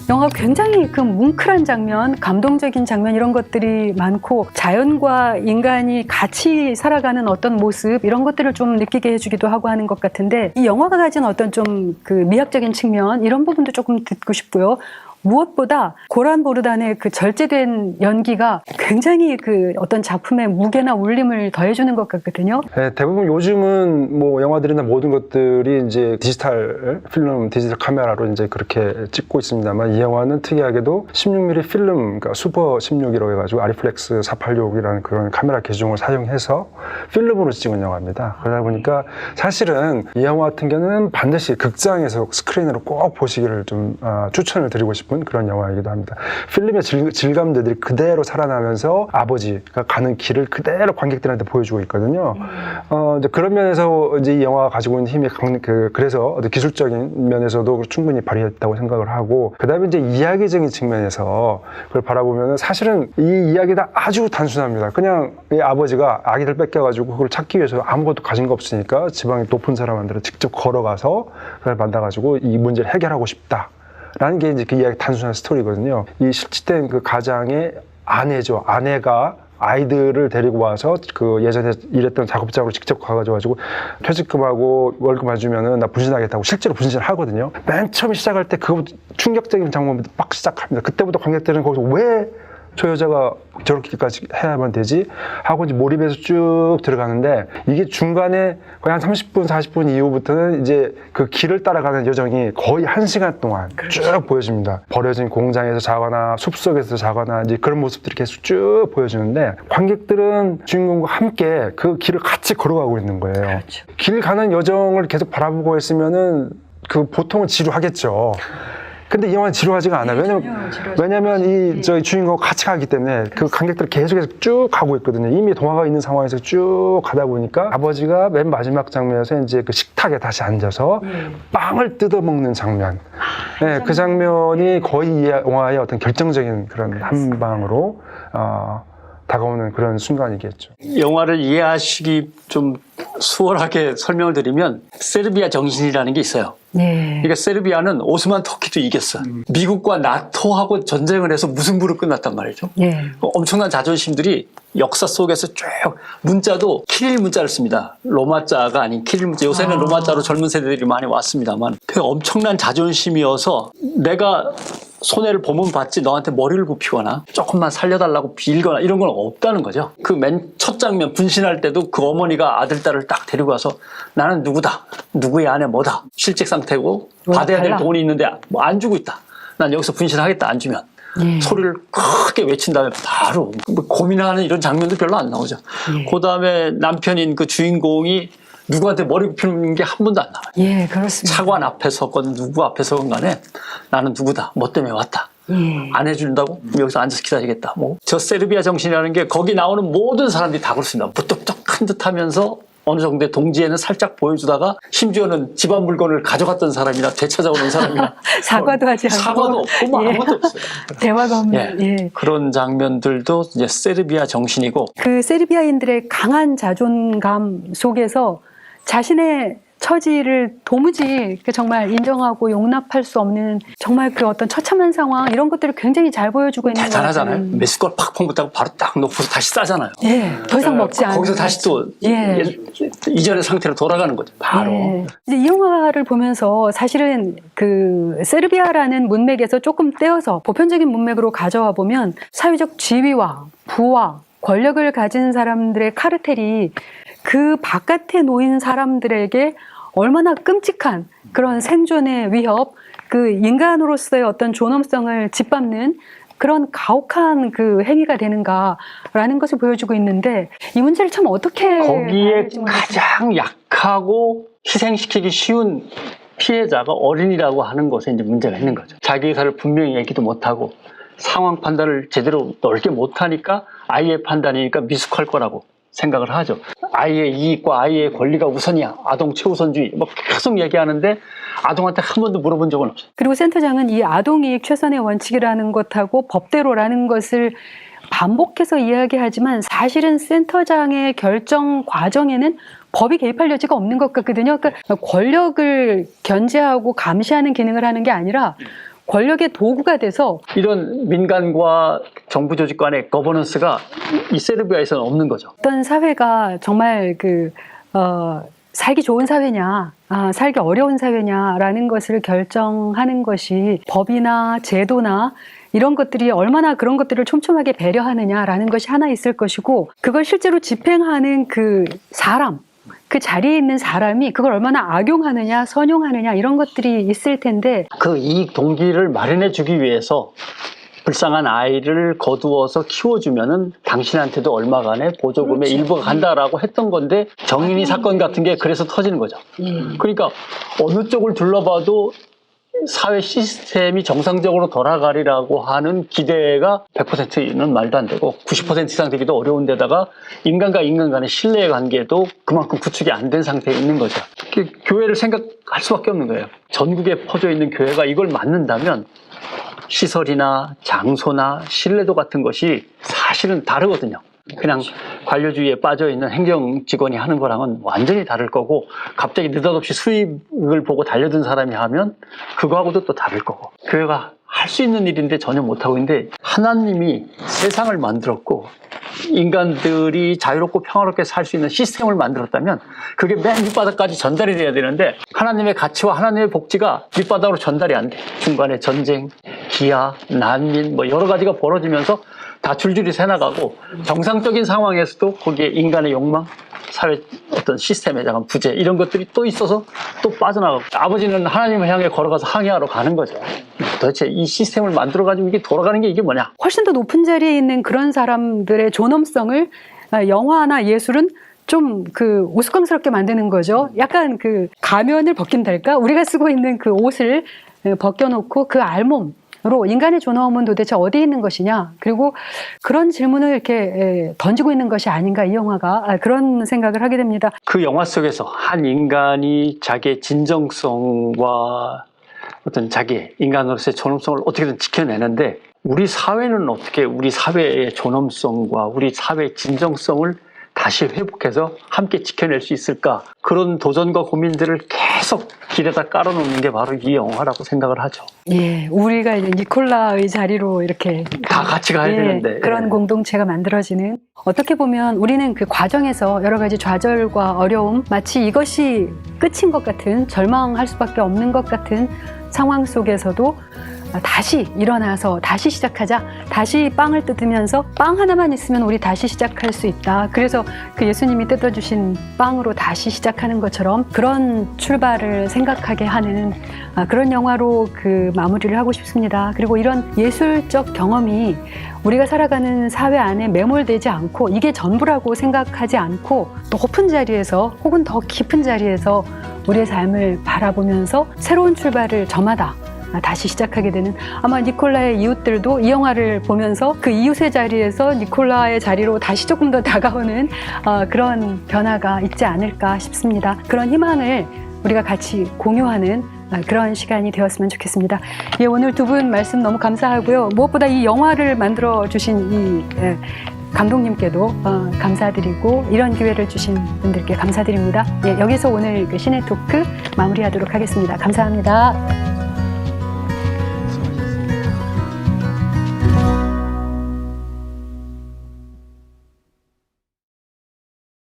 영화 굉장히 그 뭉클한 장면, 감동적인 장면 이런 것들이 많고 자연과 인간이 같이 살아가는 어떤 모습 이런 것들을 좀 느끼게 해주기도 하고 하는 것 같은데 이 영화가 가진 어떤 좀 그 미학적인 측면 이런 부분도 조금 듣고 싶고요. 무엇보다 고란 보르단의 그 절제된 연기가 굉장히 그 어떤 작품의 무게나 울림을 더해주는 것 같거든요. 네, 대부분 요즘은 뭐 영화들이나 모든 것들이 이제 디지털 필름, 디지털 카메라로 이제 그렇게 찍고 있습니다만 이 영화는 특이하게도 16mm 필름, 그러니까 슈퍼 16이라고 해가지고 아리플렉스 486이라는 그런 카메라 기종을 사용해서 필름으로 찍은 영화입니다. 그러다 보니까 사실은 이 영화 같은 경우는 반드시 극장에서 스크린으로 꼭 보시기를 좀 추천을 드리고 싶습니다. 그런 영화이기도 합니다. 필름의 질감들이 그대로 살아나면서 아버지가 가는 길을 그대로 관객들한테 보여주고 있거든요. 이제 그런 면에서 이제 이 영화가 가지고 있는 힘이 그래서 기술적인 면에서도 충분히 발휘했다고 생각을 하고, 그 다음에 이제 이야기적인 측면에서 그걸 바라보면 사실은 이 이야기가 아주 단순합니다. 그냥 이 아버지가 아기들 뺏겨가지고 그걸 찾기 위해서 아무것도 가진 거 없으니까 지방의 높은 사람한테 직접 걸어가서 그걸 만나가지고 이 문제를 해결하고 싶다. 라는 게 이제 그 이야기 단순한 스토리거든요. 이 실직된 그 가장의 아내죠. 아내가 아이들을 데리고 와서 그 예전에 일했던 작업장으로 직접 가가지고 퇴직금하고 월급 안 주면은 나 분신하겠다고 실제로 분신을 하거든요. 맨 처음 시작할 때 그거부터 충격적인 장면부터 막 시작합니다. 그때부터 관객들은 거기서 왜 저 여자가 저렇게까지 해야만 되지? 하고 이제 몰입해서 쭉 들어가는데 이게 중간에 거의 한 30분, 40분 이후부터는 이제 그 길을 따라가는 여정이 거의 1시간 동안 쭉 보여집니다. 버려진 공장에서 자거나 숲속에서 자거나 이제 그런 모습들이 계속 쭉 보여주는데 관객들은 주인공과 함께 그 길을 같이 걸어가고 있는 거예요. 그렇죠. 길 가는 여정을 계속 바라보고 있으면은 그 보통은 지루하겠죠. 근데 이 영화는 지루하지가 않아요. 왜냐면 이 저희 주인공과 같이 가기 때문에 그 관객들을 계속해서 쭉 가고 있거든요. 이미 동화가 있는 상황에서 쭉 가다 보니까 아버지가 맨 마지막 장면에서 이제 그 식탁에 다시 앉아서 빵을 뜯어먹는 장면. 네, 그 장면이 거의 이 영화의 어떤 결정적인 그런 한 방으로 다가오는 그런 순간이겠죠. 영화를 이해하시기 좀 수월하게 설명을 드리면 세르비아 정신이라는 게 있어요. 네. 그러니까 세르비아는 오스만 터키도 이겼어. 미국과 나토하고 전쟁을 해서 무승부로 끝났단 말이죠. 네. 엄청난 자존심들이 역사 속에서 쭉 문자도 키릴 문자를 씁니다. 로마자가 아닌 키릴 문자. 요새는 로마자로 젊은 세대들이 많이 왔습니다만 그 엄청난 자존심이어서 내가 손해를 보면 받지 너한테 머리를 굽히거나 조금만 살려달라고 빌거나 이런 건 없다는 거죠. 그 맨 첫 장면 분신할 때도 그 어머니가 아들, 딸을 딱 데리고 와서 나는 누구다. 누구의 아내 뭐다. 실직 상태고 받아야 될 돈이 있는데 뭐 안 주고 있다. 난 여기서 분신하겠다. 안 주면. 소리를 크게 외친 다음에 바로 고민하는 이런 장면도 별로 안 나오죠. 그 다음에 남편인 그 주인공이 누구한테 머리 굽히는 게 한 번도 안 나와요. 예, 그렇습니다. 차관 앞에 섰건 누구 앞에 섰건 간에 나는 누구다. 뭐 때문에 왔다. 안 해준다고? 여기서 앉아서 기다리겠다. 뭐. 저 세르비아 정신이라는 게 거기 나오는 모든 사람들이 다 그렇습니다. 무뚝뚝한 듯 하면서 어느 정도의 동지에는 살짝 보여주다가 심지어는 집안 물건을 가져갔던 사람이나 되찾아오는 사람이나 사과도 하지 않고 사과도 없고 뭐 아무것도 없어요. 대화가 없는 예. 그런 장면들도 이제 세르비아 정신이고 그 세르비아인들의 강한 자존감 속에서 자신의 처지를 도무지 정말 인정하고 용납할 수 없는 정말 그 어떤 처참한 상황 이런 것들을 굉장히 잘 보여주고 있는 것 같아요. 대단하잖아요. 메스꺼를 팍 펑긋하고 바로 딱 놓고서 다시 싸잖아요. 예, 더 이상 먹지 않아요. 거기서 다시 또 이전의 상태로 돌아가는 거죠. 바로. 예. 이제 이 영화를 보면서 사실은 그 세르비아라는 문맥에서 조금 떼어서 보편적인 문맥으로 가져와 보면 사회적 지위와 부와 권력을 가진 사람들의 카르텔이 그 바깥에 놓인 사람들에게 얼마나 끔찍한 그런 생존의 위협, 그 인간으로서의 어떤 존엄성을 짓밟는 그런 가혹한 그 행위가 되는가라는 것을 보여주고 있는데 이 문제를 참 어떻게 거기에 가장 약하고 희생시키기 쉬운 피해자가 어린이라고 하는 것에 이제 문제가 있는 거죠. 자기 의사를 분명히 얘기도 못하고 상황 판단을 제대로 넓게 못하니까 아이의 판단이니까 미숙할 거라고 생각을 하죠. 아이의 이익과 아이의 권리가 우선이야. 아동 최우선주의. 뭐 계속 얘기하는데 아동한테 한 번도 물어본 적은 없어요. 그리고 센터장은 이 아동이익 최선의 원칙이라는 것하고 법대로라는 것을 반복해서 이야기하지만 사실은 센터장의 결정 과정에는 법이 개입할 여지가 없는 것 같거든요. 그러니까 권력을 견제하고 감시하는 기능을 하는 게 아니라 권력의 도구가 돼서 이런 민간과 정부 조직 간의 거버넌스가 이 세르비아에서는 없는 거죠. 어떤 사회가 정말 살기 좋은 사회냐, 살기 어려운 사회냐라는 것을 결정하는 것이 법이나 제도나 이런 것들이 얼마나 그런 것들을 촘촘하게 배려하느냐라는 것이 하나 있을 것이고, 그걸 실제로 집행하는 그 사람, 그 자리에 있는 사람이 그걸 얼마나 악용하느냐, 선용하느냐 이런 것들이 있을 텐데, 그 이익 동기를 마련해 주기 위해서 불쌍한 아이를 거두어서 키워주면은 당신한테도 얼마간의 보조금의 그렇지. 일부가 간다라고 했던 건데, 정인이 사건 같은 게 그래서 터지는 거죠. 그러니까 어느 쪽을 둘러봐도 사회 시스템이 정상적으로 돌아가리라고 하는 기대가 100%는 말도 안 되고 90% 이상 되기도 어려운 데다가 인간과 인간 간의 신뢰의 관계도 그만큼 구축이 안 된 상태에 있는 거죠. 교회를 생각할 수밖에 없는 거예요. 전국에 퍼져 있는 교회가 이걸 맡는다면 시설이나 장소나 신뢰도 같은 것이 사실은 다르거든요. 그냥 관료주의에 빠져있는 행정직원이 하는 거랑은 완전히 다를 거고, 갑자기 느닷없이 수입을 보고 달려든 사람이 하면 그거하고도 또 다를 거고, 교회가 할 수 있는 일인데 전혀 못하고 있는데, 하나님이 세상을 만들었고 인간들이 자유롭고 평화롭게 살 수 있는 시스템을 만들었다면 그게 맨 밑바닥까지 전달이 돼야 되는데, 하나님의 가치와 하나님의 복지가 밑바닥으로 전달이 안 돼. 중간에 전쟁, 기아, 난민 뭐 여러 가지가 벌어지면서 다 줄줄이 새나가고, 정상적인 상황에서도 거기에 인간의 욕망, 사회 어떤 시스템에 대한 부재 이런 것들이 또 있어서 또 빠져나가고, 아버지는 하나님을 향해 걸어가서 항해하러 가는 거죠. 도대체 이 시스템을 만들어가지고 이게 돌아가는 게 이게 뭐냐. 훨씬 더 높은 자리에 있는 그런 사람들의 존엄성을 영화나 예술은 좀 우스꽝스럽게 만드는 거죠. 약간 가면을 벗긴달까? 우리가 쓰고 있는 그 옷을 벗겨놓고 그 알몸으로 인간의 존엄은 도대체 어디에 있는 것이냐? 그리고 그런 질문을 이렇게 던지고 있는 것이 아닌가, 이 영화가. 그런 생각을 하게 됩니다. 그 영화 속에서 한 인간이 자기의 진정성과 어떤 자기 인간으로서의 존엄성을 어떻게든 지켜내는데, 우리 사회는 어떻게 우리 사회의 존엄성과 우리 사회의 진정성을 다시 회복해서 함께 지켜낼 수 있을까? 그런 도전과 고민들을 계속 길에다 깔아놓는 게 바로 이 영화라고 생각을 하죠. 예, 우리가 이제 니콜라의 자리로 이렇게 다 같이 가야 되는데. 그런 공동체가 만들어지는, 어떻게 보면 우리는 그 과정에서 여러 가지 좌절과 어려움, 마치 이것이 끝인 것 같은, 절망할 수밖에 없는 것 같은 상황 속에서도 다시 일어나서 다시 시작하자, 다시 빵을 뜯으면서 빵 하나만 있으면 우리 다시 시작할 수 있다. 그래서 그 예수님이 뜯어주신 빵으로 다시 시작하는 것처럼 그런 출발을 생각하게 하는 그런 영화로 마무리를 하고 싶습니다. 그리고 이런 예술적 경험이 우리가 살아가는 사회 안에 매몰되지 않고 이게 전부라고 생각하지 않고, 높은 자리에서 혹은 더 깊은 자리에서 우리의 삶을 바라보면서 새로운 출발을 저마다 다시 시작하게 되는, 아마 니콜라의 이웃들도 이 영화를 보면서 그 이웃의 자리에서 니콜라의 자리로 다시 조금 더 다가오는 그런 변화가 있지 않을까 싶습니다. 그런 희망을 우리가 같이 공유하는 그런 시간이 되었으면 좋겠습니다. 예, 오늘 두 분 말씀 너무 감사하고요. 무엇보다 이 영화를 만들어주신 이 감독님께도 감사드리고, 이런 기회를 주신 분들께 감사드립니다. 예, 여기서 오늘 시네 토크 마무리하도록 하겠습니다. 감사합니다.